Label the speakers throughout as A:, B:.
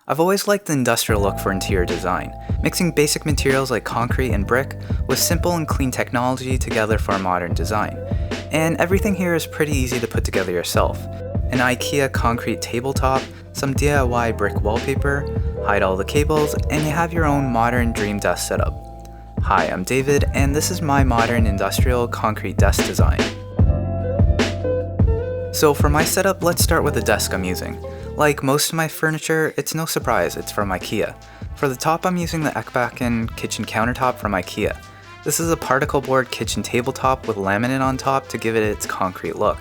A: I've always liked the industrial look for interior design, mixing basic materials like concrete and brick with simple and clean technology together for a modern design. And everything here is pretty easy to put together yourself. An IKEA concrete tabletop, some DIY brick wallpaper, hide all the cables, and you have your own modern dream desk setup. Hi, I'm David, and this is my modern industrial concrete desk design. So for my setup, let's start with the desk I'm using. Like most of my furniture, it's no surprise, it's from IKEA. For the top, I'm using the Ekbacken kitchen countertop from IKEA. This is a particle board kitchen tabletop with laminate on top to give it its concrete look.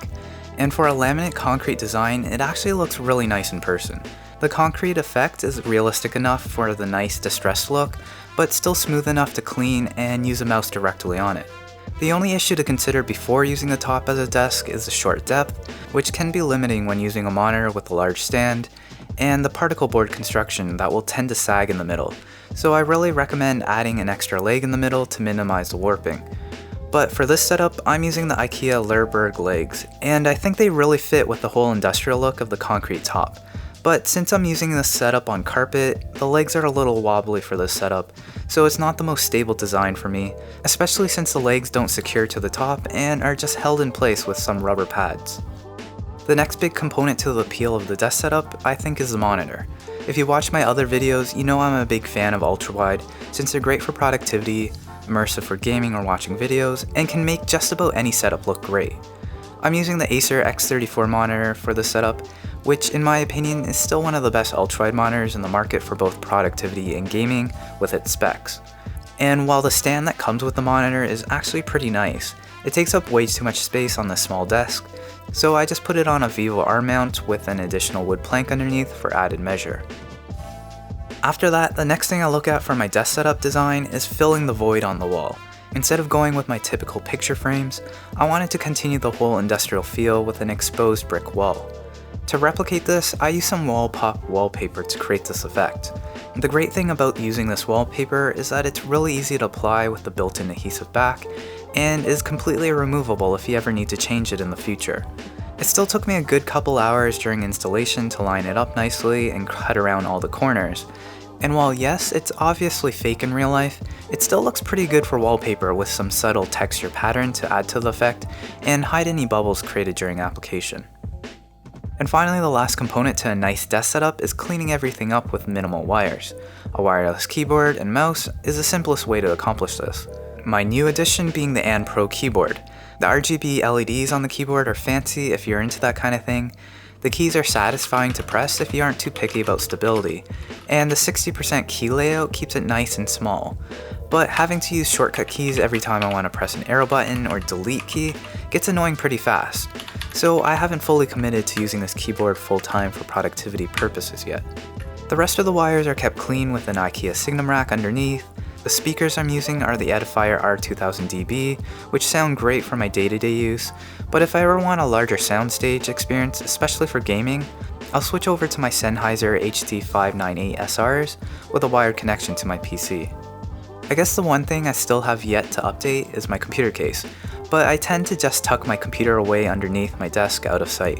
A: And for a laminate concrete design, it actually looks really nice in person. The concrete effect is realistic enough for the nice distressed look, but still smooth enough to clean and use a mouse directly on it. The only issue to consider before using the top as a desk is the short depth, which can be limiting when using a monitor with a large stand, and the particle board construction that will tend to sag in the middle, so I really recommend adding an extra leg in the middle to minimize the warping. But for this setup, I'm using the IKEA Lerberg legs, and I think they really fit with the whole industrial look of the concrete top. But since I'm using this setup on carpet, the legs are a little wobbly for this setup, so it's not the most stable design for me, especially since the legs don't secure to the top and are just held in place with some rubber pads. The next big component to the appeal of the desk setup, I think, is the monitor. If you watch my other videos, you know I'm a big fan of ultrawide, since they're great for productivity, immersive for gaming or watching videos, and can make just about any setup look great. I'm using the Acer X34 monitor for this setup, which in my opinion is still one of the best ultrawide monitors in the market for both productivity and gaming with its specs. And while the stand that comes with the monitor is actually pretty nice, it takes up way too much space on this small desk, so I just put it on a VIVO arm mount with an additional wood plank underneath for added measure. After that, the next thing I look at for my desk setup design is filling the void on the wall. Instead of going with my typical picture frames, I wanted to continue the whole industrial feel with an exposed brick wall. To replicate this, I used some WallPop wallpaper to create this effect. The great thing about using this wallpaper is that it's really easy to apply with the built-in adhesive back, and is completely removable if you ever need to change it in the future. It still took me a good couple hours during installation to line it up nicely and cut around all the corners. And while yes, it's obviously fake in real life, it still looks pretty good for wallpaper with some subtle texture pattern to add to the effect and hide any bubbles created during application. And finally, the last component to a nice desk setup is cleaning everything up with minimal wires. A wireless keyboard and mouse is the simplest way to accomplish this. My new addition being the AN Pro keyboard. The RGB LEDs on the keyboard are fancy if you're into that kind of thing. The keys are satisfying to press if you aren't too picky about stability, and the 60% key layout keeps it nice and small. But having to use shortcut keys every time I want to press an arrow button or delete key gets annoying pretty fast. So I haven't fully committed to using this keyboard full time for productivity purposes yet. The rest of the wires are kept clean with an IKEA SIgnum rack underneath. The speakers I'm using are the Edifier R2000DB, which sound great for my day-to-day use, but if I ever want a larger soundstage experience, especially for gaming, I'll switch over to my Sennheiser HD598 SRs with a wired connection to my PC. I guess the one thing I still have yet to update is my computer case, but I tend to just tuck my computer away underneath my desk out of sight.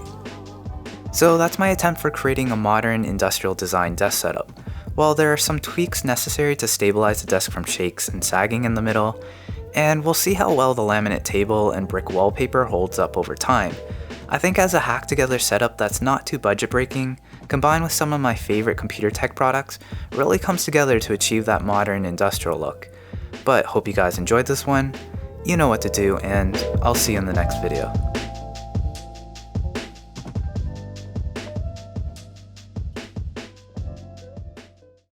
A: So that's my attempt for creating a modern industrial design desk setup. While there are some tweaks necessary to stabilize the desk from shakes and sagging in the middle, and we'll see how well the laminate table and brick wallpaper holds up over time, I think as a hack together setup that's not too budget breaking, combined with some of my favorite computer tech products, really comes together to achieve that modern industrial look. But hope you guys enjoyed this one, you know what to do, and I'll see you in the next video.